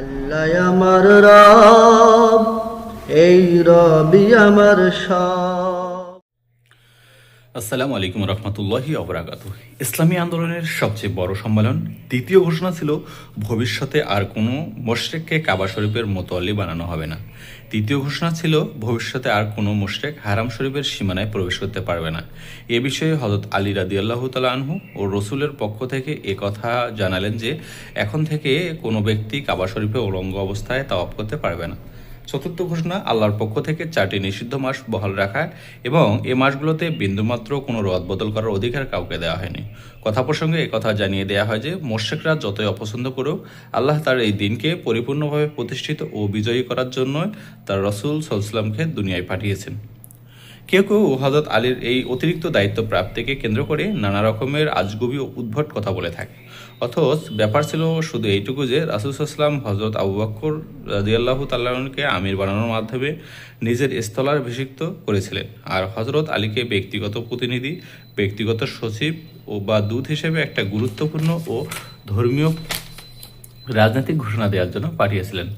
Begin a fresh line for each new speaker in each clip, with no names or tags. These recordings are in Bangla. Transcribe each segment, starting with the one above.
আল্লাহ আমার রব, এই রবি আমার সব।
আসসালামু আলাইকুম রহমতুল্লাহি অবরাকাতুহ। ইসলামী আন্দোলনের সবচেয়ে বড় সম্মেলন দ্বিতীয় ঘোষণা ছিল ভবিষ্যতে আর কোনো মোশরেককে কাবা শরীফের মোতোয়াল্লি বানানো হবে না। তৃতীয় ঘোষণা ছিল ভবিষ্যতে আর কোনো মোশরেক হারাম শরীফের সীমানায় প্রবেশ করতে পারবে না। এ বিষয়ে হযরত আলী রাদিয়াল্লাহু তাআলা আনহু ও রসুলের পক্ষ থেকে এ কথা জানালেন যে এখন থেকে কোনো ব্যক্তি কাবা শরীফে উলঙ্গ অবস্থায় তাওয়াফ করতে পারবে না। চতুর্থ ঘোষণা আল্লাহর পক্ষ থেকে 4টি নিষিদ্ধ মাস বহাল রাখা এবং এ মাসগুলোতে বিন্দুমাত্র কোনো রদবদল করার অধিকার কাউকে দেওয়া হয়নি। কথা প্রসঙ্গে একথা জানিয়ে দেওয়া হয় যে মোশরিকরা যতই অপছন্দ করুক, আল্লাহ তার এই দিনকে পরিপূর্ণভাবে প্রতিষ্ঠিত ও বিজয়ী করার জন্য তার রসুল সাল্লাল্লাহু আলাইহি ওয়াসাল্লামকে দুনিয়ায় পাঠিয়েছেন। কেউ কেউ হযরত আলীর এই অতিরিক্ত দায়িত্ব প্রাপ্তিকে কেন্দ্র করে নানা রকমের আজগুবি ও উদ্ভট কথা বলে থাকে। অথচ ব্যাপার ছিল শুধু এইটুকু যে রাসূল সাল্লাল্লাহু আলাইহি ওয়াসাল্লাম হযরত আবু বকর রাদিয়াল্লাহু তাআলা আনহুকে আমির বানানোর মাধ্যমে নিজের স্থলাভিষিক্ত করেছিলেন, আর হযরত আলীকে ব্যক্তিগত প্রতিনিধি, ব্যক্তিগত সচিব বা দূত হিসেবে একটা গুরুত্বপূর্ণ ও ধর্মীয় রাজনৈতিক ঘোষণা দেওয়ার জন্য পাঠিয়েছিলেন।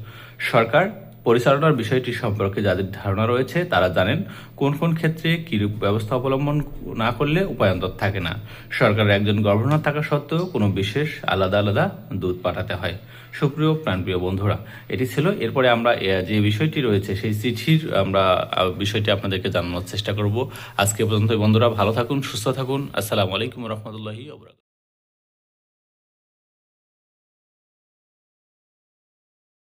সরকার পরিচালনার বিষয়টি সম্পর্কে যাদের ধারণা রয়েছে তারা জানেন কোন কোন ক্ষেত্রে কীরূপ ব্যবস্থা অবলম্বন না করলে উপায়ন্তর থাকে না। সরকারের একজন গভর্নর থাকা সত্ত্বেও কোনো বিশেষ আলাদা আলাদা দূত পাঠাতে হয়। সুপ্রিয় প্রাণপ্রিয় বন্ধুরা, এটি ছিল। এরপরে আমরা যে বিষয়টি রয়েছে সেই চিঠির আমরা বিষয়টি আপনাদেরকে জানানোর চেষ্টা করব। আজকে পর্যন্ত বন্ধুরা ভালো থাকুন, সুস্থ থাকুন। আসসালামু আলাইকুম রহমতুল্লাহি ওয়া বারাকাতুহু।